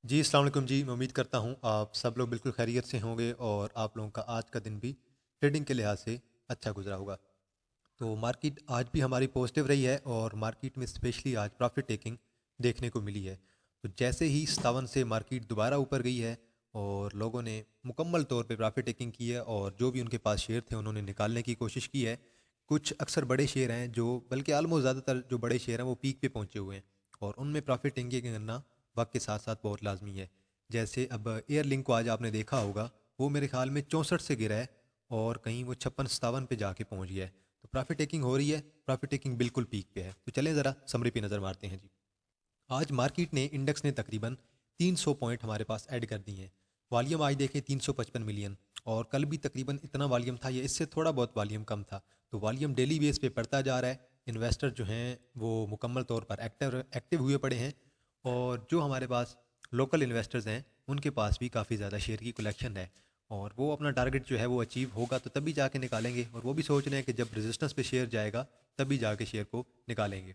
जी, अस्सलाम वालेकुम जी। मैं उम्मीद करता हूँ आप सब लोग बिल्कुल खैरियत से होंगे और आप लोगों का आज का दिन भी ट्रेडिंग के लिहाज से अच्छा गुज़रा होगा। तो मार्केट आज भी हमारी पॉजिटिव रही है और मार्केट में स्पेशली आज प्रॉफिट टेकिंग देखने को मिली है। तो जैसे ही 57 से मार्केट दोबारा ऊपर गई है और लोगों ने मुकम्मल तौर पे प्रॉफिट टेकिंग की है और जो भी उनके पास शेयर थे उन्होंने निकालने की कोशिश की है। कुछ अक्सर बड़े शेयर हैं जो बल्कि ऑलमोस्ट ज़्यादातर जो बड़े शेयर हैं वो पीक पे पहुंचे हुए हैं और उनमें प्रॉफिट टेकिंग करना वक्त के साथ साथ बहुत लाजमी है। जैसे अब एयरलिंक को आज आपने देखा होगा, वो मेरे ख्याल में 64 से गिरा है और कहीं वो 56-57 पे जाके पहुंच गया है। तो प्रॉफिट टेकिंग हो रही है, प्रॉफिट टेकिंग बिल्कुल पीक पे है। तो चलें ज़रा समरी पे नज़र मारते हैं जी। आज मार्केट ने इंडेक्स ने तकरीबन 300 पॉइंट हमारे पास ऐड कर दी हैं। वॉल्यूम आज देखें 355 मिलियन, और कल भी तकरीबन इतना वॉल्यूम था या इससे थोड़ा बहुत वॉल्यूम कम था। तो वॉल्यूम डेली बेस पे बढ़ता जा रहा है। इन्वेस्टर जो हैं वो मुकम्मल तौर पर एक्टिव एक्टिव हुए पड़े हैं और जो हमारे पास लोकल इन्वेस्टर्स हैं उनके पास भी काफ़ी ज़्यादा शेयर की कलेक्शन है और वो अपना टारगेट जो है वो अचीव होगा तो तभी जाके निकालेंगे, और वो भी सोच रहे हैं कि जब रेजिस्टेंस पे शेयर जाएगा तभी जाके शेयर को निकालेंगे।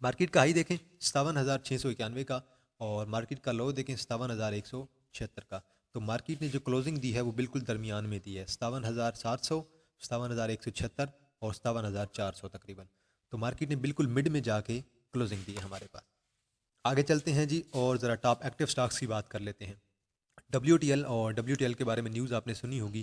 मार्केट का हाई देखें 57,691 का और मार्केट का लो देखें 57,176 का। तो मार्केट ने जो क्लोजिंग दी है वो बिल्कुल दरमियान में दी है, 57,700, 57,176 और 57,400 तकरीबन। तो मार्केट ने बिल्कुल मिड में जाके क्लोजिंग दी है हमारे पास। आगे चलते हैं जी और ज़रा टॉप एक्टिव स्टॉक्स की बात कर लेते हैं। डब्ल्यू टी एल के बारे में न्यूज़ आपने सुनी होगी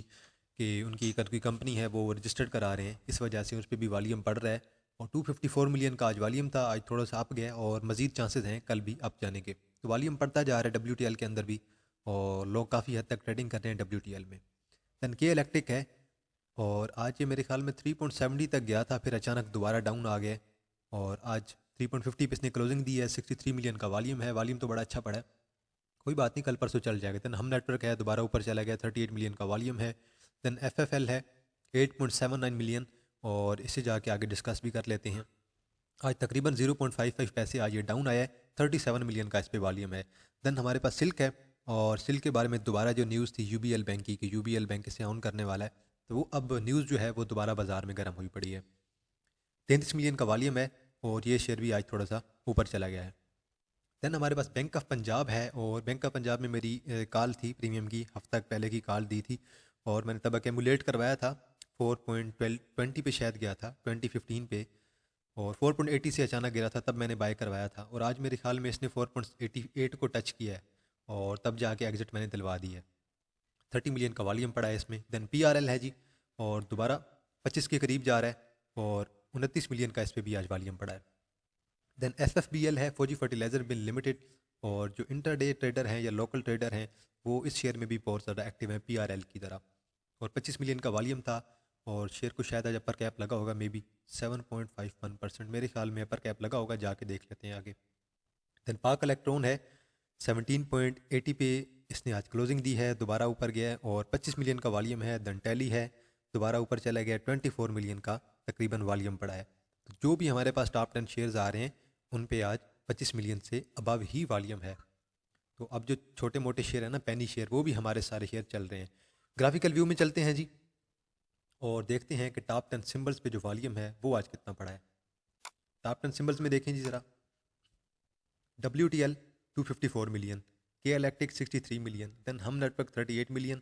कि उनकी कोई कंपनी है वो रजिस्टर्ड करा रहे हैं, इस वजह से उस पर भी वॉल्यूम बढ़ रहा है और 254 मिलियन का आज वॉल्यूम था, आज थोड़ा सा अप गया और मज़ीद चांसेस हैं कल भी अप जाने के। तो वॉल्यूम बढ़ता जा रहा है डब्ल्यू के अंदर भी और लोग काफ़ी हद तक ट्रेडिंग कर रहे हैं डब्ल्यू में। दैन के इलेक्ट्रिक है और आज ये मेरे ख्याल में 3.70 तक गया था, फिर अचानक दोबारा डाउन आ गया और आज 3.50 पे इसने क्लोजिंग दी है। 63 मिलियन का वॉल्यूम है, वॉल्यूम तो बड़ा अच्छा पड़ा है। कोई बात नहीं, कल परसों चल जाएगा। देन हम नेटवर्क है, दोबारा ऊपर चला गया, 38 मिलियन का वॉल्यूम है। देन एफ एफ एल है 8.79 मिलियन और इसे जाके आगे डिस्कस भी कर लेते हैं। आज तकरीबन 0.55 पैसे आज ये डाउन आया है, 37 मिलियन का इस पे वॉल्यूम है। देन हमारे पास सिल्क है और सिल्क के बारे में दोबारा जो न्यूज़ थी यूबीएल बैंक की कि यूबीएल बैंक इसे ऑन करने वाला है, तो वो अब न्यूज़ जो है वो दोबारा बाजार में गर्म हुई पड़ी है। 33 मिलियन का वॉल्यूम है और ये शेयर भी आज थोड़ा सा ऊपर चला गया है। देन हमारे पास बैंक ऑफ पंजाब है और बैंक ऑफ पंजाब में मेरी कॉल थी प्रीमियम की, हफ्ता पहले की कॉल दी थी और मैंने तब एक्यूमुलेट करवाया था। 4.20 पे शायद गया था 2015 पे और 4.80 से अचानक गिरा था, तब मैंने बाय करवाया था और आज मेरे ख्याल में इसने 4.88 को टच किया है और तब जाके एग्जिट मैंने दिलवा दी है। 30 मिलियन का वॉल्यूम पड़ा है इसमें। देन पी आर एल है जी और दोबारा 25 के करीब जा रहा है और 29 मिलियन का इस पर भी आज वॉल्यूम पड़ा है। Then F F B L है, फौजी फर्टिलाइजर बिल लिमिटेड, और जो इंटरडे ट्रेडर हैं या लोकल ट्रेडर हैं वो इस शेयर में भी बहुत ज़्यादा एक्टिव हैं पी आर एल की तरह। और 25 मिलियन का वॉल्यूम था और शेयर को शायद आज अपर कैप लगा होगा, मे बी 7.51% मेरे ख्याल में अपर कैप लगा होगा, जाके देख लेते हैं आगे। देन पाक इलेक्ट्रॉन है 17.80 पे इसने आज क्लोजिंग दी है, दोबारा ऊपर गया है और 25 मिलियन का वॉल्यूम है। देन टैली है, दोबारा ऊपर चला गया, 24 मिलियन का तकरीबन वॉल्यूम पड़ा है। तो जो भी हमारे पास टॉप 10 शेयर्स आ रहे हैं उन पे आज 25 मिलियन से अबव ही वॉल्यूम है। तो अब जो छोटे मोटे शेयर है ना, पेनी शेयर, वो भी हमारे सारे शेयर चल रहे हैं। ग्राफिकल व्यू में चलते हैं जी और देखते हैं कि टॉप 10 सिंबल्स पे जो वॉल्यूम है वो आज कितना पड़ा है। टॉप 10 सिंबल्स में देखें जी ज़रा। डब्ल्यू टी एल 254 मिलियन, के इलेक्ट्रिक 63 मिलियन, देन हम नेटवर्क 38 मिलियन,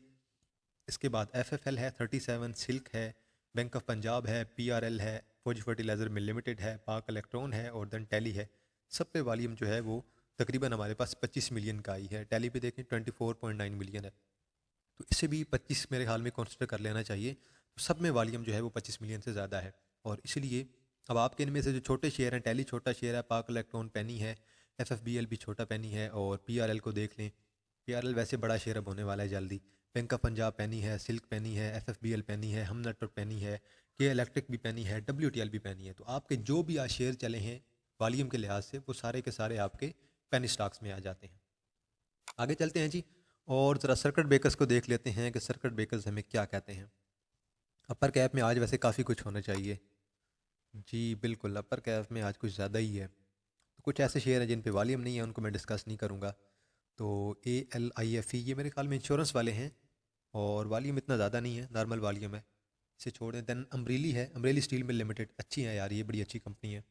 इसके बाद एफ एफ एल है 37, सिल्क है, बैंक ऑफ पंजाब है, पी आर एल है, फौजी फर्टिलाइजर मिल लिमिटेड है, पाक इलेक्ट्रॉन है और देन टैली है। सब पे वॉल्यूम जो है वो तकरीबन हमारे पास 25 मिलियन का आई है। टैली पे देखें 24.9 मिलियन है, तो इससे भी 25 मेरे ख्याल में कंसिडर कर लेना चाहिए। तो सब में वॉल्यूम जो है वो 25 मिलियन से ज़्यादा है और इसीलिए अब आपके इनमें से जो छोटे शेयर हैं, टैली छोटा शेयर है, पाक इलेक्ट्रॉन पैनी है, एफ एफ बी एल भी छोटा पैनी है और पी आर एल को देख लें। पी आर एल वैसे बड़ा शेयर अब होने वाला है जल्दी। बैंक ऑफ पंजाब पैनी है, सिल्क पैनी है, एफ एफ बी एल पैनी है, हम नेटवर्क पैनी है, के इलेक्ट्रिक भी पैनी है, डब्ल्यू टी एल भी पैनी है। तो आपके जो भी आज शेयर चले हैं वॉल्यूम के लिहाज से वो सारे के सारे आपके पैनी स्टॉक्स में आ जाते हैं। आगे चलते हैं जी और ज़रा सर्किट ब्रेकर्स को देख लेते हैं कि सर्किट ब्रेकर्स हमें क्या कहते हैं। अपर कैप में आज वैसे काफ़ी कुछ होना चाहिए। जी बिल्कुल, अपर कैप में आज कुछ ज़्यादा ही है। तो कुछ ऐसे शेयर हैं जिन पे वॉल्यूम नहीं है, उनको मैं डिस्कस नहीं करूँगा। तो A L I F E ये मेरे ख्याल में इंश्योरेंस वाले हैं और वॉल्यूम इतना ज़्यादा नहीं है, नॉर्मल वॉल्यूम है, इसे छोड़ दें। दैन अम्ब्रेली है, अम्ब्रेली स्टील मिल लिमिटेड, अच्छी है यार, ये बड़ी अच्छी कंपनी है।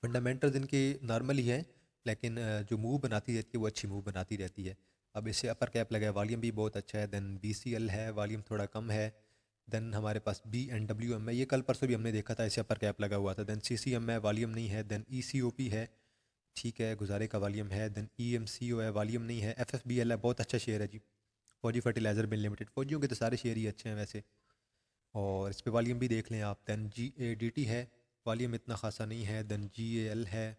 फंडामेंटल्स इनके नॉर्मल ही है लेकिन जो मूव बनाती रहती है वो अच्छी मूव बनाती रहती है। अब इससे अपर कैप लगा है, वॉल्यूम भी बहुत अच्छा है। देन BCL है, वॉल्यूम थोड़ा कम है। देन हमारे पास BNWM है, ये कल परसों भी हमने देखा था, इसे अपर कैप लगा हुआ था। देन CCM है, वॉल्यूम नहीं है। देन ECOP है, ठीक है, गुजारे का वॉल्यूम है। देन EMCO है, वॉल्यूम नहीं है। FFBL है, बहुत अच्छा शेयर है जी, फौजी फर्टिलाइज़र मिल लिमिटेड। फौजियों के तो सारे शेयर ही अच्छे हैं वैसे, और इस पे वॉल्यूम भी देख लें आप। देन GADT है, वॉल्यूम इतना खासा नहीं है। देन GAL है,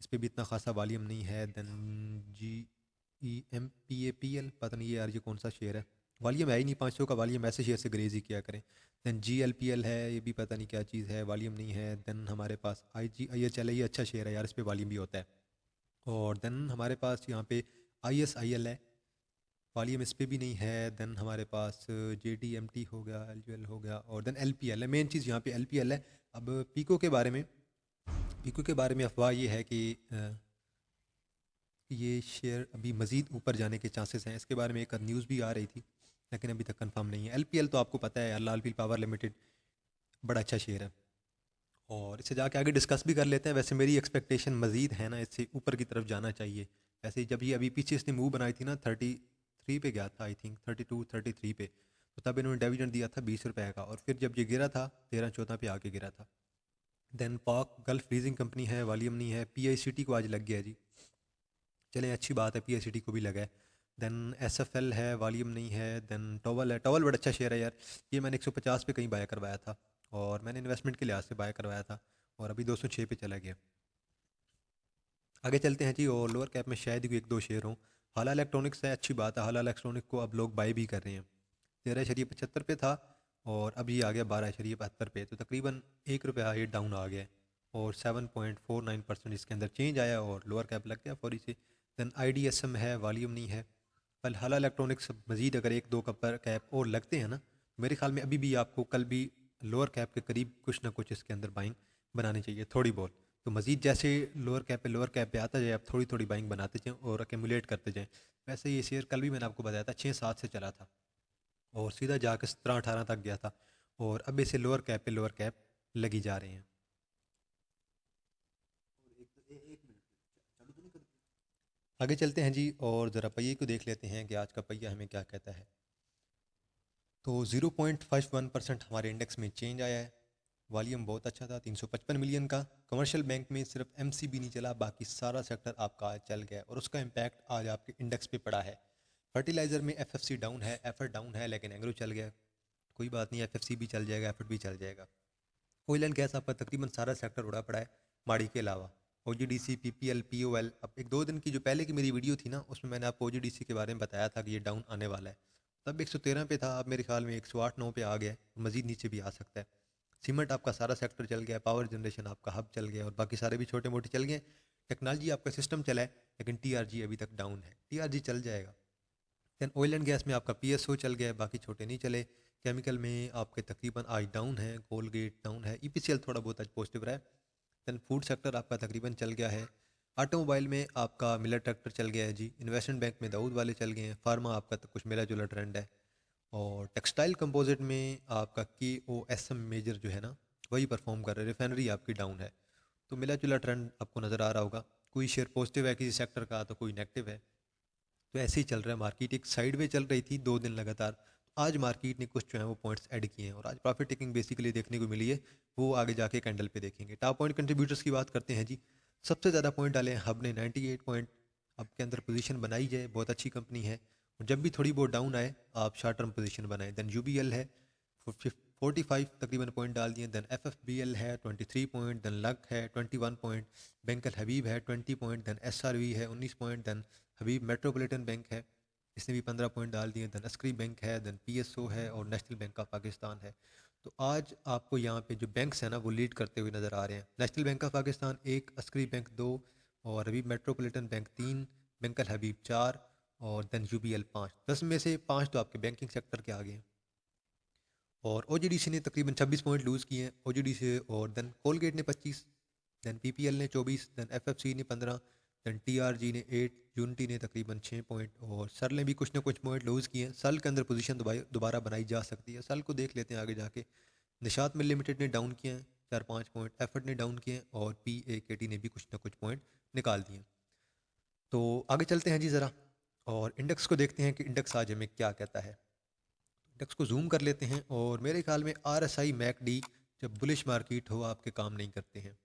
इस पे भी इतना खासा वॉल्यूम नहीं है। देन GEMPAPL, पता नहीं यार ये कौन सा शेयर है, वॉल्यूम है ही नहीं। 500 का वॉल्यूम, ऐसे शेयर से ग्रेज ही किया करें। देन GLPL है, ये भी पता नहीं क्या चीज़ है, वॉल्यूम नहीं है। देन हमारे पास IGIHL है, ये अच्छा शेयर है यार, इस पे वॉल्यूम भी होता है। और देन हमारे पास यहाँ पे ISIL है, वॉल्यूम इस पे भी नहीं है। देन हमारे पास JDMT हो गया, LGL हो गया, और देन LPL है। मेन चीज़ यहाँ पे LPL है। अब पीको के बारे में, पीको के बारे में अफवाह ये है कि ये शेयर अभी मज़ीद ऊपर जाने के चांसेस हैं। इसके बारे में एक न्यूज़ भी आ रही थी, लेकिन अभी तक कंफर्म नहीं है। LPL तो आपको पता है यार, लाल पील पावर लिमिटेड, बड़ा अच्छा शेयर है। और इससे जाके आगे डिस्कस भी कर लेते हैं। वैसे मेरी एक्सपेक्टेशन मज़ीद है ना, इससे ऊपर की तरफ जाना चाहिए। वैसे जब ये अभी पीछे इसने मूव बनाई थी ना, 33 पे गया था आई थिंक, 32-33 पे, तो तब इन्होंने डिविडेंड दिया था 20 रुपए का। और फिर जब ये गिरा था 13-14 पे आके गिरा था। देन पाक गल्फ लीजिंग कंपनी है, वॉल्यूम नहीं है। PICT को आज लग गया जी, चलें अच्छी बात है, PICT को भी लगा है। देन SFL है, वॉल्यूम नहीं है। देन टॉवल है, टॉवल बड़ा अच्छा शेयर है यार, ये मैंने 150 पे कहीं बाय करवाया था, और मैंने इन्वेस्टमेंट के लिहाज से बाय करवाया था, और अभी 206 पे चला गया। आगे चलते हैं जी, और लोअर कैप में शायद ही कोई एक दो शेयर हों। हाला इलेक्ट्रॉनिक्स है, अच्छी बात है, हाला इलेक्ट्रॉनिक को अब लोग बाय भी कर रहे हैं। 13.75 पे था, और अब ये आ गया 12.72 पे, तो तकरीबन ₹1 ये डाउन आ गया है। और 7.49% इसके अंदर चेंज आया, और लोअर कैप लग गया फौरी से। देन IDSM है, वॉल्यूम नहीं है। कल हाला इलेक्ट्रॉनिक्स मज़ीद अगर एक दो का पर कैप और लगते हैं ना, तो मेरे ख्याल में अभी भी आपको कल भी लोअर कैप के करीब कुछ ना कुछ इसके अंदर बाइंग बनानी चाहिए थोड़ी बहुत। तो मज़ीद जैसे लोअर कैप पे आता जाए, आप थोड़ी थोड़ी बाइंग बनाते जाएं और अकेमुलेट करते जाएं। वैसे ये शेयर कल भी मैंने आपको बताया था 6-7 से चला था, और सीधा जाकर 17-18 तक गया था, और अब इसे लोअर कैप लगी जा रहे हैं। आगे चलते हैं जी, और ज़रा पहिए को देख लेते हैं कि आज का पहिया हमें क्या कहता है। तो 0.51% हमारे इंडेक्स में चेंज आया है। वॉल्यूम बहुत अच्छा था, 355 मिलियन का। कमर्शियल बैंक में सिर्फ MCB नहीं चला, बाकी सारा सेक्टर आपका आज चल गया, और उसका इम्पैक्ट आज आपके इंडेक्स पे पड़ा है। फर्टिलाइज़र में FFC डाउन है, एफर्ट डाउन है, लेकिन एग्रो चल गया। कोई बात नहीं, FFC भी चल जाएगा, एफर्ट भी चल जाएगा। ऑयल एंड गैस आपका तकरीबन सारा सेक्टर उड़ा पड़ा है, माड़ी के अलावा। OGDC, PPL, POL, अब एक दो दिन की जो पहले की मेरी वीडियो थी ना, उसमें मैंने आपको OGDC के बारे में बताया था कि ये डाउन आने वाला है। तब 113 पे था, अब मेरे ख्याल में 108-9 पे आ गया है, मज़ीद नीचे भी आ सकता है। सीमेंट आपका सारा सेक्टर चल गया, पावर जनरेशन आपका हब चल गया, और बाकी सारे भी छोटे मोटे चल गए। टेक्नोलॉजी आपका सिस्टम चला है, लेकिन TRG अभी तक डाउन है, TRG चल जाएगा। देन ऑयल एंड गैस में आपका PSO चल गया है, बाकी छोटे नहीं चले। केमिकल में आपके तकरीबन आज डाउन है, कोलगेट डाउन है, EPCL थोड़ा बहुत आज पॉजिटिव रहा है। देन फूड सेक्टर आपका तकरीबन चल गया है। ऑटोमोबाइल में आपका मिलर ट्रैक्टर चल गया है जी। इन्वेस्टमेंट बैंक में दाऊद वाले चल गए हैं। फार्मा आपका तो कुछ मिला जुला ट्रेंड है। और टेक्सटाइल कंपोजिट में आपका KOSM मेजर जो है ना, वही परफॉर्म कर रहा है। रिफाइनरी आपकी डाउन है। तो मिला जुला ट्रेंड आपको नज़र आ रहा होगा, कोई शेयर पॉजिटिव है किसी सेक्टर का, तो कोई नेगेटिव है। तो ऐसे ही चल रहा है मार्केट, एक साइड वे चल रही थी 2 दिन लगातार। आज मार्केट ने कुछ जो है वो पॉइंट्स ऐड किए हैं, और आज प्रॉफिट टेकिंग बेसिकली देखने को मिली है, वो आगे जाके कैंडल पे देखेंगे। टॉप पॉइंट कंट्रीब्यूटर्स की बात करते हैं जी। सबसे ज़्यादा पॉइंट डाले हैं हब ने, 98 पॉइंट। हब के अंदर पोजीशन बनाई जाए, बहुत अच्छी कंपनी है, और जब भी थोड़ी बहुत डाउन आए आप शॉर्ट टर्म पोजीशन बनाएं। देन UBL है, 45 तकरीबन पॉइंट डाल दिए। देन FFBL है 23 पॉइंट। देन लक है 21 पॉइंट। बैंकल हबीब है 20 पॉइंट। देन SRV है 19 पॉइंट। देन हबीब मेट्रोपॉलिटन बैंक है, इसने भी 15 पॉइंट डाल दिए। देन अस्करी बैंक है, देन PSO है, और नेशनल बैंक ऑफ पाकिस्तान है। तो आज आपको यहाँ पे जो बैंक्स हैं ना, वो लीड करते हुए नज़र आ रहे हैं। National bank of Pakistan 1, Askari bank 2, और हबीब मेट्रोपॉलिटन बैंक 3, बैंकल हबीब 4, और देन UBL 5। 10 में से 5 तो आपके बैंकिंग सेक्टर के आगे हैं। और OGDC ने तकरीबन 26 पॉइंट लूज़ किए हैं, OGDC। और देन कोलगेट ने 25, देन PPL ने 24, देन FFC ने 15, देन TRG ने 8, यूनिटी ने तकरीबन 6 पॉइंट, और सल ने भी कुछ ना कुछ पॉइंट लूज़ किए हैं। सल के अंदर पोजीशन दोबारा बनाई जा सकती है, सल को देख लेते हैं आगे जाके। निशात मिल लिमिटेड ने डाउन किए हैं 4-5 पॉइंट, एफर्ट ने डाउन किए हैं, और PAKT ने भी कुछ ना कुछ पॉइंट निकाल दिए। तो आगे चलते हैं जी ज़रा, और इंडेक्स को देखते हैं कि इंडेक्स आज हमें क्या कहता है। इंडेक्स को जूम कर लेते हैं, और मेरे ख्याल में RSI मैकडी जब बुलिश मार्केट हो आपके काम नहीं करते हैं।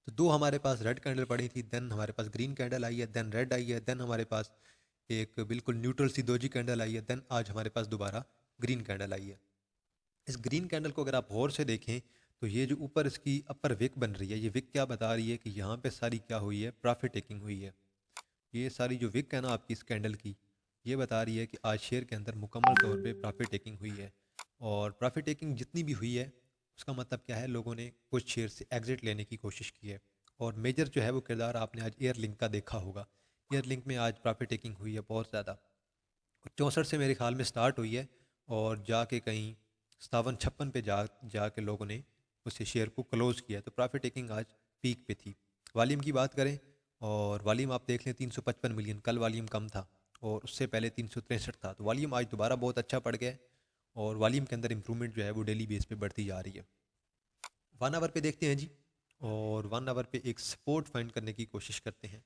तो दो हमारे पास रेड कैंडल पड़ी थी, देन हमारे पास ग्रीन कैंडल आई है, देन रेड आई है, देन हमारे पास एक बिल्कुल न्यूट्रल सी दोजी कैंडल आई है, देन आज हमारे पास दोबारा ग्रीन कैंडल आई है। इस ग्रीन कैंडल को अगर आप गौर से देखें तो ये जो ऊपर इसकी अपर विक बन रही है, ये विक क्या बता रही है कि यहाँ पे सारी क्या हुई है, प्रॉफिट टेकिंग हुई है। ये सारी जो विक है ना आपकी इस कैंडल की, ये बता रही है कि आज शेयर के अंदर मुकम्मल तौर पे प्रॉफिट टेकिंग हुई है। और प्रॉफिट टेकिंग जितनी भी हुई है उसका मतलब क्या है, लोगों ने कुछ शेयर से एग्जिट लेने की कोशिश की है। और मेजर जो है वो किरदार आपने आज एयरलिंक का देखा होगा। एयरलिंक में आज प्रॉफिट टेकिंग हुई है बहुत ज़्यादा। 64 से मेरे ख्याल में स्टार्ट हुई है, और जाके कहीं 57-56 पे जाके लोगों ने उसे शेयर को क्लोज किया, तो प्रॉफिट टेकिंग आज पीक पे थी। वॉल्यूम की बात करें, और वॉल्यूम आप देख लें 355 मिलियन, कल वॉल्यूम कम था और उससे पहले 363 था। तो वॉल्यूम आज दोबारा बहुत अच्छा पड़ गया है, और वॉल्यूम के अंदर इंप्रूवमेंट जो है वो डेली बेस पे बढ़ती जा रही है। 1 आवर पे देखते हैं जी, और 1 आवर पे एक सपोर्ट फाइंड करने की कोशिश करते हैं।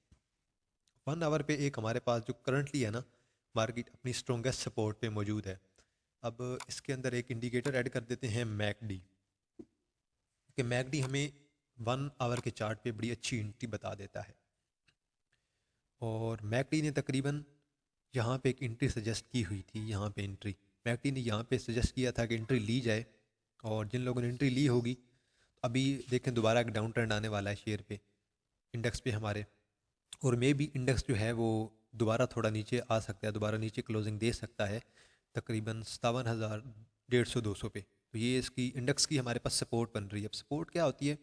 1 आवर पे एक हमारे पास जो करंटली है ना, मार्केट अपनी स्ट्रॉन्गेस्ट सपोर्ट पे मौजूद है। अब इसके अंदर एक इंडिकेटर ऐड कर देते हैं मैकडी, कि मैकडी हमें 1 आवर के चार्ट पे बड़ी अच्छी एंट्री बता देता है। और मैकडी ने तकरीबन यहाँ पे एक एंट्री सजेस्ट की हुई थी। यहाँ पे एंट्री मैकडी ने यहाँ पे सजेस्ट किया था कि एंट्री ली जाए, और जिन लोगों ने एंट्री ली होगी, अभी देखें दोबारा एक डाउन ट्रेंड आने वाला है शेयर पे, इंडेक्स पे हमारे। और मे भी इंडेक्स जो है वो दोबारा थोड़ा नीचे आ सकता है, दोबारा नीचे क्लोजिंग दे सकता है तकरीबन 57,150-200 पे। तो ये इसकी इंडेक्स की हमारे पास सपोर्ट बन रही है। अब सपोर्ट क्या होती है?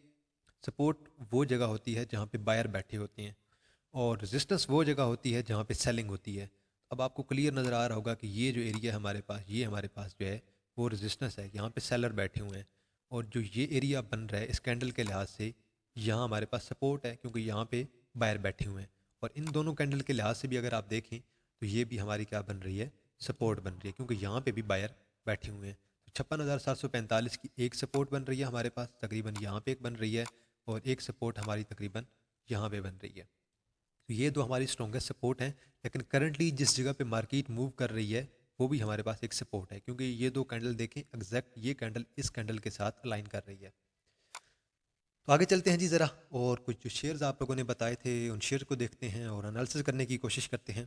सपोर्ट वो जगह होती है जहाँ पे बायर बैठे होते हैं, और रेजिस्टेंस वो जगह होती है जहाँ पे सेलिंग होती है। अब आपको क्लियर नज़र आ रहा होगा कि ये जो एरिया है हमारे पास, ये हमारे पास जो है वो रेजिस्टेंस है, यहाँ पे सेलर बैठे हुए हैं। और जो ये एरिया बन रहा है इस कैंडल के लिहाज से, यहाँ हमारे पास सपोर्ट है क्योंकि यहाँ पे बायर बैठे हुए हैं। और इन दोनों कैंडल के लिहाज से भी अगर आप देखें तो ये भी हमारी क्या बन रही है, सपोर्ट बन रही है, क्योंकि यहाँ पे भी बायर बैठे हुए हैं। तो 56,745 की एक सपोर्ट बन रही है हमारे पास, तकरीबन यहाँ पे एक बन रही है, और एक सपोर्ट हमारी तकरीबन यहाँ पे बन रही है। तो ये दो हमारी स्ट्रॉन्गेस्ट सपोर्ट हैं। लेकिन करंटली जिस जगह पे मार्केट मूव कर रही है वो भी हमारे पास एक सपोर्ट है, क्योंकि ये दो कैंडल देखें एग्जैक्ट, ये कैंडल इस कैंडल के साथ अलाइन कर रही है। तो आगे चलते हैं जी ज़रा, और कुछ जो शेयर्स आप लोगों ने बताए थे उन शेयर को देखते हैं और एनालिसिस करने की कोशिश करते हैं।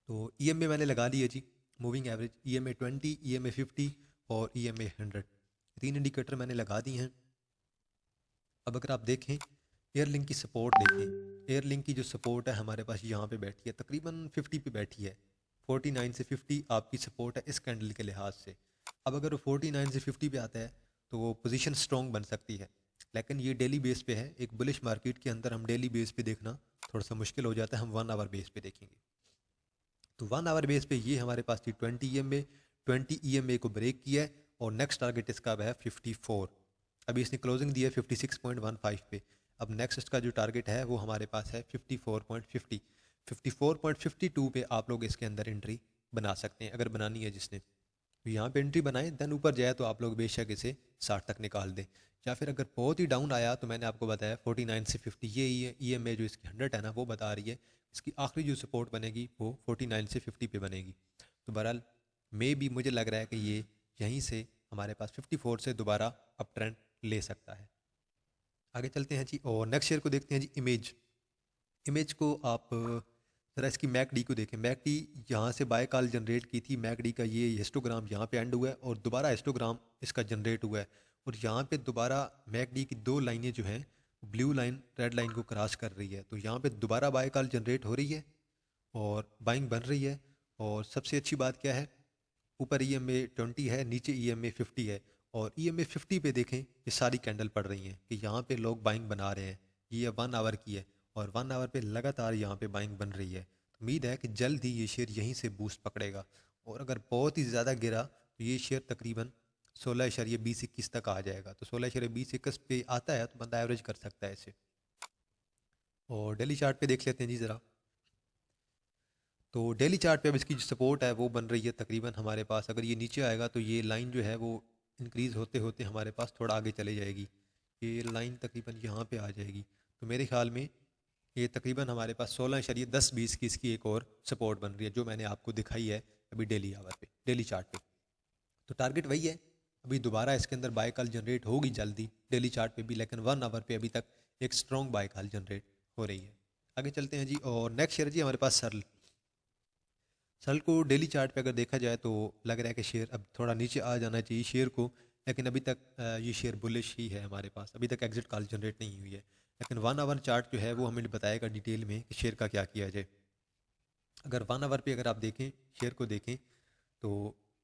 तो EMA मैंने लगा ली है जी, मूविंग एवरेज, EMA 20, EMA 50 और EMA 100, तीन इंडिकेटर मैंने लगा दिए हैं। अब अगर आप देखें एयरलिंक की सपोर्ट देखें, एयरलिंक की जो सपोर्ट है हमारे पास यहाँ पे बैठी है, तकरीबन 50 पे बैठी है। 49 से 50 आपकी सपोर्ट है इस कैंडल के लिहाज से। अब अगर वो 49 से 50 पे आता है तो वो पोजीशन स्ट्रॉन्ग बन सकती है, लेकिन ये डेली बेस पे है। एक बुलिश मार्केट के अंदर हम डेली बेस पे देखना थोड़ा सा मुश्किल हो जाता है, हम 1 आवर बेस पे देखेंगे। तो 1 आवर बेस पे ये हमारे पास थी 20 EMA, 20 EMA को ब्रेक किया है, और नेक्स्ट टारगेट इसका है 54। अभी इसने क्लोजिंग दी है 56.15 पे। अब नेक्स्ट इसका जो टारगेट है वो हमारे पास है 54.50, 54.52 पे आप लोग इसके अंदर एंट्री बना सकते हैं अगर बनानी है जिसने। तो यहाँ पे एंट्री बनाएं, देन ऊपर जाए तो आप लोग बेशक इसे 60 तक निकाल दें। या फिर अगर बहुत ही डाउन आया तो मैंने आपको बताया 49 से 50, ये EMA जो इसकी 100 है ना वो बता रही है इसकी आखिरी जो सपोर्ट बनेगी वो 49 से 50 पे बनेगी। तो बहरहाल मे भी मुझे लग रहा है कि ये यहीं से हमारे पास 54 से दोबारा अप ट्रेंड ले सकता है। आगे चलते हैं जी, और नेक्स्ट शेयर को देखते हैं जी, इमेज। इमेज को आप ज़रा इसकी मैकडी को देखें। मैकडी यहाँ से बाय कॉल जनरेट की थी, मैकडी का ये हिस्टोग्राम यहाँ पे एंड हुआ है, और दोबारा हिस्टोग्राम इसका जनरेट हुआ है। और यहाँ पे दोबारा मैकडी की दो लाइनें जो हैं ब्लू लाइन रेड लाइन को क्रॉस कर रही है, तो यहाँ पे दोबारा बाय कॉल जनरेट हो रही है और बाइंग बन रही है। और सबसे अच्छी बात क्या है, ऊपर EMA 20 है, नीचे EMA 50 है, और EMA 50 पे देखें ये सारी कैंडल पड़ रही हैं कि यहाँ पे लोग बाइंग बना रहे हैं। ये 1 आवर की है, और 1 आवर पे लगातार यहाँ पे बाइंग बन रही है। तो उम्मीद है कि जल्द ही ये शेयर यहीं से बूस्ट पकड़ेगा, और अगर बहुत ही ज़्यादा गिरा तो ये शेयर तकरीबन 16.20-21 तक आ जाएगा। तो 16.20-21 पे आता है तो बंदा एवरेज कर सकता है इसे। और डेली चार्ट पे देख लेते हैं जी ज़रा। तो डेली चार्ट पे अब इसकी जो सपोर्ट है वो बन रही है तकरीबन हमारे पास, अगर ये नीचे आएगा तो ये लाइन जो है वो इंक्रीज़ होते होते हमारे पास थोड़ा आगे चले जाएगी। ये लाइन तकरीबन यहाँ पे आ जाएगी। तो मेरे ख्याल में ये तकरीबन हमारे पास 16.10-20 की इसकी एक और सपोर्ट बन रही है, जो मैंने आपको दिखाई है अभी डेली आवर पे, डेली चार्ट पे। तो टारगेट वही है, अभी दोबारा इसके अंदर बाय कॉल जनरेट होगी जल्दी डेली चार्ट पे भी, लेकिन 1 आवर पे अभी तक एक स्ट्रॉन्ग बाय कॉल जनरेट हो रही है। आगे चलते हैं जी, और नेक्स्ट शेयर जी हमारे पास सरल। सरल को डेली चार्ट पे अगर देखा जाए तो लग रहा है कि शेयर अब थोड़ा नीचे आ जाना चाहिए शेयर को, लेकिन अभी तक ये शेयर बुलिश ही है हमारे पास, अभी तक एग्जिट कॉल जनरेट नहीं हुई है। लेकिन 1 आवर चार्ट जो है वो हमें बताएगा डिटेल में कि शेयर का क्या किया जाए। अगर 1 आवर पे अगर आप देखें, शेयर को देखें, तो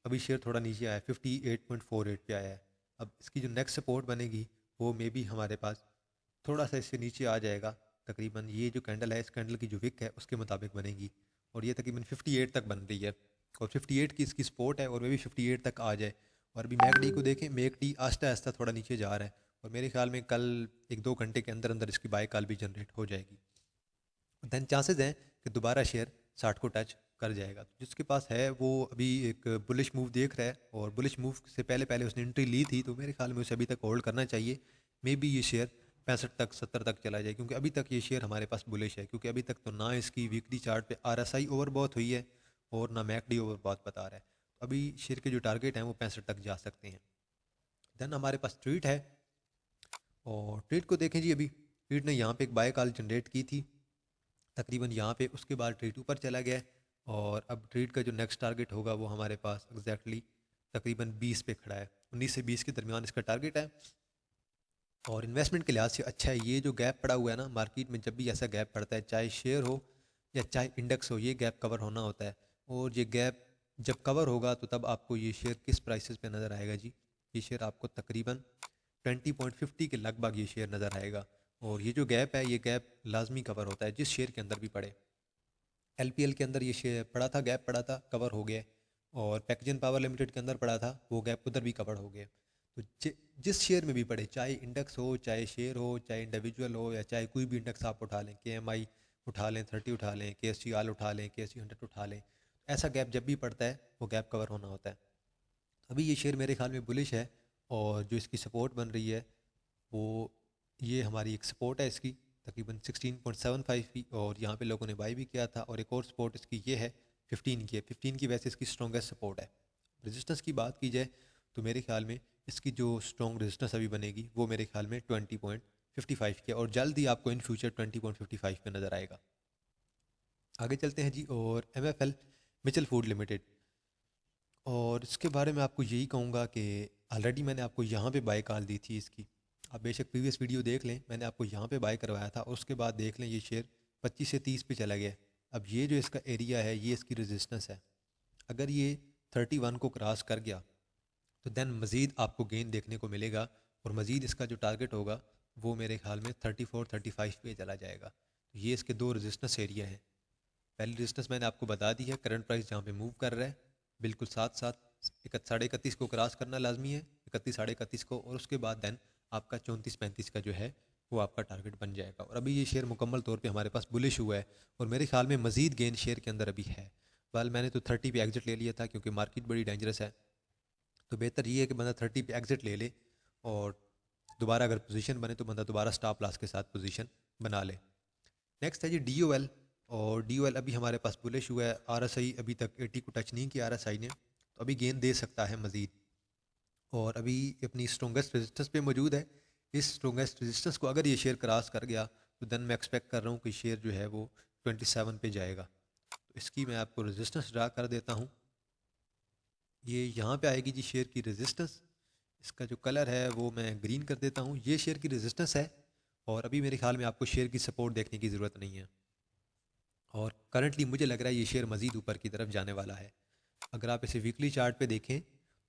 अभी शेयर थोड़ा नीचे आया है, 58.48 पे आया है। अब इसकी जो नेक्स्ट सपोर्ट बनेगी वो मे बी हमारे पास थोड़ा सा इससे नीचे आ जाएगा, तकरीबन ये जो कैंडल है इस कैंडल की जो विक है उसके मुताबिक बनेगी, और ये तकरीबन 58 तक बन रही है, और 58 की इसकी सपोर्ट है, और वे भी 58 तक आ जाए। और अभी मैकडी को देखें, मैकडी आहिस्ता आहिस्ता थोड़ा नीचे जा रहा है, और मेरे ख्याल में कल 1-2 घंटे के अंदर अंदर इसकी बाय कॉल भी जनरेट हो जाएगी। देन चांसेस हैं कि दोबारा शेयर 60 को टच कर जाएगा। तो जिसके पास है वो अभी एक बुलिश मूव देख रहा है, और बुलिश मूव से पहले पहले उसने एंट्री ली थी, तो मेरे ख्याल में उसे अभी तक होल्ड करना चाहिए। मे बी ये शेयर 65 तक 70 तक चला जाए, क्योंकि अभी तक ये शेयर हमारे पास बुलिश है, क्योंकि अभी तक तो ना इसकी वीकली चार्ट पे RSI ओवरबॉट हुई है और ना मैकडी ओवरबॉट बता रहा है। तो अभी शेयर के जो टारगेट हैं वो 65 तक जा सकते हैं। देन हमारे पास ट्रीट है, और ट्रीट को देखें जी, अभी ट्रीट ने यहाँ पे एक बाय कॉल जनरेट की थी तकरीबन यहाँ पे, उसके बाद ट्रेड ऊपर चला गया है, और अब ट्रेड का जो नेक्स्ट टारगेट होगा वो हमारे पास एग्जैक्टली तकरीबन 20 पे खड़ा है, 19 से 20 के दरमियान इसका टारगेट है। और इन्वेस्टमेंट के लिहाज से अच्छा है, ये जो गैप पड़ा हुआ है ना मार्केट में, जब भी ऐसा गैप पड़ता है चाहे शेयर हो या चाहे इंडेक्स हो, ये गैप कवर होना होता है। और ये गैप जब कवर होगा तो तब आपको ये शेयर किस प्राइसेस पे नज़र आएगा जी, ये शेयर आपको तकरीबन 20.50 के लगभग ये शेयर नज़र आएगा। और ये जो गैप है, ये गैप लाजमी कवर होता है जिस शेयर के अंदर भी पड़े। LPL के अंदर ये शेयर पड़ा था, गैप पड़ा था, कवर हो गया, और पैकेजन पावर लिमिटेड के अंदर पड़ा था, वो गैप उधर भी कवर हो गया। तो जिस शेयर में भी पड़े, चाहे इंडेक्स हो, चाहे शेयर हो, चाहे इंडिविजुअल हो, या चाहे कोई भी इंडेक्स आप उठा लें, KMI उठा लें, 30 उठा लें, KSE ऑल उठा लें, KSE 100 उठा लें, ऐसा गैप जब भी पड़ता है वो गैप कवर होना होता है। अभी ये शेयर मेरे ख्याल में बुलिश है, और जो इसकी सपोर्ट बन रही है वो ये हमारी एक सपोर्ट है इसकी तकरीबन 16.75 की, और यहाँ पे लोगों ने बाई भी किया था, और एक और सपोर्ट इसकी ये है 15 की है, 15 की वैसे इसकी स्ट्रॉन्गेस्ट सपोर्ट है। रेजिस्टेंस की बात की जाए तो मेरे ख्याल में इसकी जो स्ट्रॉन्ग रेजिस्टेंस अभी बनेगी वो मेरे ख्याल में 20.55 की है, और जल्द ही आपको इन फ्यूचर 20.55 पे नज़र आएगा। आगे चलते हैं जी, और MFL मिचल फूड लिमिटेड, और इसके बारे में आपको यही कहूँगा कि ऑलरेडी मैंने आपको यहाँ पे बाय कॉल दी थी इसकी, आप बेशक प्रीवियस वीडियो देख लें, मैंने आपको यहाँ पे बाय करवाया था, और उसके बाद देख लें ये शेयर 25 से 30 पे चला गया। अब ये जो इसका एरिया है ये इसकी रेजिस्टेंस है, अगर ये 31 को क्रॉस कर गया तो देन मज़ीद आपको गेन देखने को मिलेगा, और मज़ीद इसका जो टारगेट होगा वो मेरे ख्याल में 34-35 पे चला जाएगा। तो ये इसके दो रेजिस्टेंस एरिया हैं। पहली रेजिस्टेंस मैंने आपको बता दी है, करंट प्राइस जहाँ पे मूव कर रहा है, बिल्कुल साथ साथ 31 को क्रॉस करना लाजमी है, 31 को, और उसके बाद देन आपका 34-35 का जो है वो आपका टारगेट बन जाएगा। और अभी ये शेयर मुकम्मल तौर पे हमारे पास बुलिश हुआ है, और मेरे ख्याल में मज़ीद गेन शेयर के अंदर अभी है। वेल मैंने तो 30 पे एग्जिट ले लिया था, क्योंकि मार्केट बड़ी डेंजरस है, तो बेहतर ये है कि बंदा 30 पे एग्जिट ले ले, और दोबारा अगर पोजीशन बने तो बंदा दोबारा स्टॉप लॉस के साथ पोजीशन बना ले। नेक्स्ट है जी DOL, और DOL अभी हमारे पास बुलिश हुआ है, RSI अभी तक 80 को टच नहीं किया RSI ने, तो अभी गेन दे सकता है मज़ीद, और अभी अपनी स्ट्रॉन्गेस्ट रेजिस्टेंस पे मौजूद है। इस स्ट्रॉन्गेस्ट रेजिस्टेंस को अगर ये शेयर क्रॉस कर गया तो देन मैं एक्सपेक्ट कर रहा हूँ कि शेयर जो है वो 27 पे जाएगा। तो इसकी मैं आपको रेजिस्टेंस ड्रा कर देता हूँ, ये यहाँ पे आएगी जी शेयर की रेजिस्टेंस, इसका जो कलर है वो मैं ग्रीन कर देता हूँ, ये शेयर की रेजिस्टेंस है, और अभी मेरे ख्याल में आपको शेयर की सपोर्ट देखने की ज़रूरत नहीं है, और करंटली मुझे लग रहा है ये शेयर मज़ीद ऊपर की तरफ जाने वाला है। अगर आप इसे वीकली चार्ट पे देखें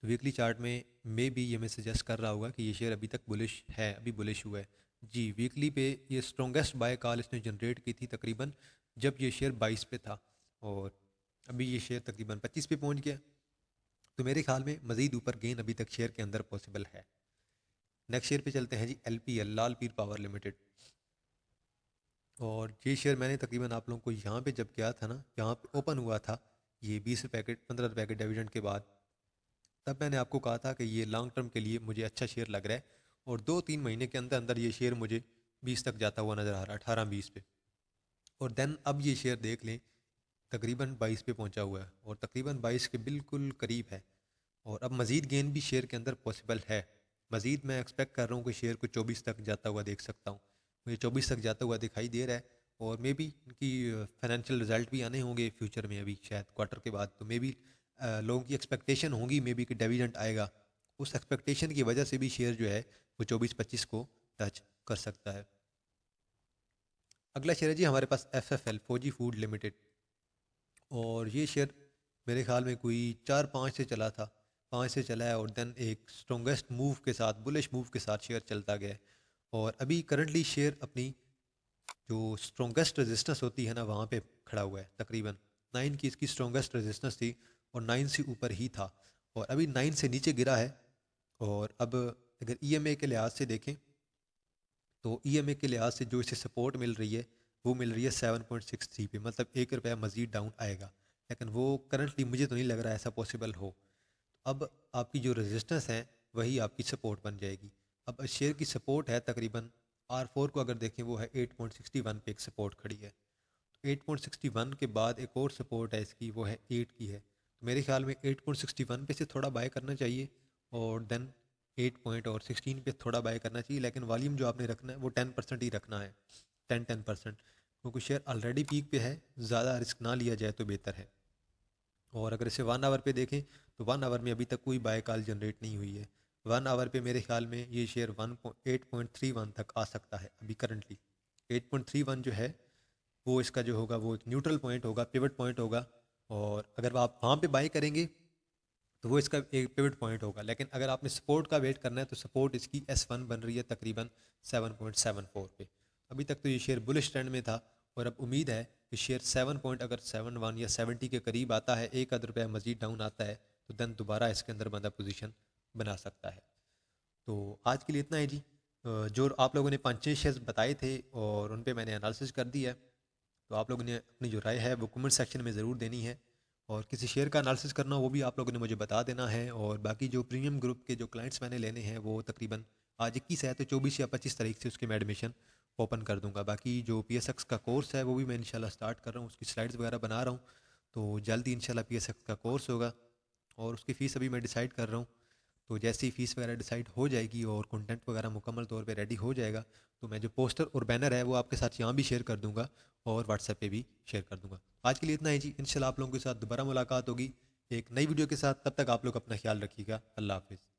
तो वीकली चार्ट में मे बी ये मैं सजेस्ट कर रहा होगा कि ये शेयर अभी तक बुलिश है, अभी बुलिश हुआ है जी। वीकली पे ये स्ट्रॉन्गेस्ट बाय कॉल इसने जनरेट की थी तकरीबन जब ये शेयर 22 पे था, और अभी ये शेयर तकरीबन 25 पे पहुंच गया, तो मेरे ख्याल में मज़ीद ऊपर गेन अभी तक शेयर के अंदर पॉसिबल है। नेक्स्ट शेयर पे चलते हैं जी, LPL लाल पीर पावर लिमिटेड, और ये शेयर मैंने तकरीबन आप लोगों को यहाँ पे जब किया था ना, यहाँ पे ओपन हुआ था ये 20 रुपये के 15 रुपये के डिविडेंड के बाद, तब मैंने आपको कहा था कि ये लॉन्ग टर्म के लिए मुझे अच्छा शेयर लग रहा है, और 2-3 महीने के अंदर अंदर ये शेयर मुझे 20 तक जाता हुआ नज़र आ रहा है, 18-20 पे। और देन अब ये शेयर देख लें तकरीबन 22 पे पहुंचा हुआ है और तकरीबन 22 के बिल्कुल करीब है। और अब मज़ीद गेन भी शेयर के अंदर पॉसिबल है। मज़ीद मैं एक्सपेक्ट कर रहा हूँ कि शेयर को 24 तक जाता हुआ देख सकता हूँ। मुझे 24 तक जाता हुआ दिखाई दे रहा है। और मे बी इनकी फाइनेंशियल रिजल्ट भी आने होंगे फ्यूचर में, अभी शायद क्वार्टर के बाद, तो मे बी लोगों की एक्सपेक्टेशन होंगी मे बी कि डिविडेंड आएगा। उस एक्सपेक्टेशन की वजह से भी शेयर जो है वो 24-25 को टच कर सकता है। अगला शेयर है जी हमारे पास FFL, फौजी फूड लिमिटेड। और ये शेयर मेरे ख्याल में कोई 4-5 से चला था, 5 से चला है और देन एक स्ट्रॉन्गेस्ट मूव के साथ, बुलिश मूव के साथ शेयर चलता गया है। और अभी करंटली शेयर अपनी जो स्ट्रॉन्गेस्ट रेजिस्टेंस होती है ना वहाँ पे खड़ा हुआ है। तकरीबन 9 की इसकी स्ट्रॉन्गेस्ट रेजिस्टेंस थी और 9 से ऊपर ही था और अभी 9 से नीचे गिरा है। और अब अगर EMA के लिहाज से देखें तो EMA के लिहाज से जो इसे सपोर्ट मिल रही है वो मिल रही है 7.63 पे, मतलब ₹1 मज़ीद डाउन आएगा। लेकिन वो करंटली मुझे तो नहीं लग रहा है ऐसा पॉसिबल हो। अब आपकी जो रेजिस्टेंस है वही आपकी सपोर्ट बन जाएगी। अब शेयर की सपोर्ट है तकरीबन R4 को अगर देखें वो है 8.61 पे, एक सपोर्ट खड़ी है। 8.61 के बाद एक और सपोर्ट है इसकी, वो है 8 की है। तो मेरे ख्याल में 8.61 पे से थोड़ा बाय करना चाहिए और देन 8.16 पे थोड़ा बाय करना चाहिए। लेकिन वॉल्यूम जो आपने रखना है वो 10% ही रखना है, 10% क्योंकि शेयर ऑलरेडी पीक पे है, ज़्यादा रिस्क ना लिया जाए तो बेहतर है। और अगर इसे 1 आवर पे देखें तो 1 आवर में अभी तक कोई बाय कॉल जनरेट नहीं हुई है। 1 आवर पे मेरे ख्याल में ये शेयर 8.31 तक आ सकता है अभी करंटली। 8.31 जो है वो इसका जो होगा वो एक न्यूट्रल पॉइंट होगा, पिवट पॉइंट होगा। और अगर आप वहाँ पे बाय करेंगे तो वो इसका एक पिवट पॉइंट होगा। लेकिन अगर आपने सपोर्ट का वेट करना है तो सपोर्ट इसकी S1 बन रही है तकरीबन 7.74 पे। अभी तक तो ये शेयर बुलिश ट्रेंड में था और अब उम्मीद है कि शेयर 7.71 या 70 के करीब आता है, ₹1 मजीद डाउन आता है तो देन दोबारा इसके अंदर बंदा पोजीशन बना सकता है। तो आज के लिए इतना है जी। जो आप लोगों ने 5-6 शेयर्स बताए थे और उन पे मैंने एनालिसिस कर दिया है। तो आप लोगों ने अपनी जो राय है वो कमेंट सेक्शन में ज़रूर देनी है। और किसी शेयर का एनालिसिस करना वो भी आप लोगों ने मुझे बता देना है। और बाकी जो प्रीमियम ग्रुप के जो क्लाइंट्स मैंने लेने हैं वो तकरीबन आज 21 है तो 24 या 25 तारीख से उसकी मैं एडमिशन ओपन कर दूंगा। बाकी जो PSX का कोर्स है वो भी मैं इंशाल्लाह स्टार्ट कर रहा हूँ, उसकी स्लाइड्स वगैरह बना रहा हूँ। तो जल्दी इंशाल्लाह PSX का कोर्स होगा और उसकी फ़ीस अभी मैं डिसाइड कर रहा हूँ। तो जैसे ही फ़ीस वगैरह डिसाइड हो जाएगी और कंटेंट वगैरह मुकम्मल तौर पे रेडी हो जाएगा तो मैं जो पोस्टर और बैनर है वो आपके साथ यहाँ भी शेयर कर दूंगा और व्हाट्सएप पे भी शेयर कर दूंगा। आज के लिए इतना ही जी, इंशाल्लाह आप लोगों के साथ दोबारा मुलाकात होगी एक नई वीडियो के साथ। तब तक आप लोग अपना ख्याल रखिएगा। अल्लाह हाफिज़।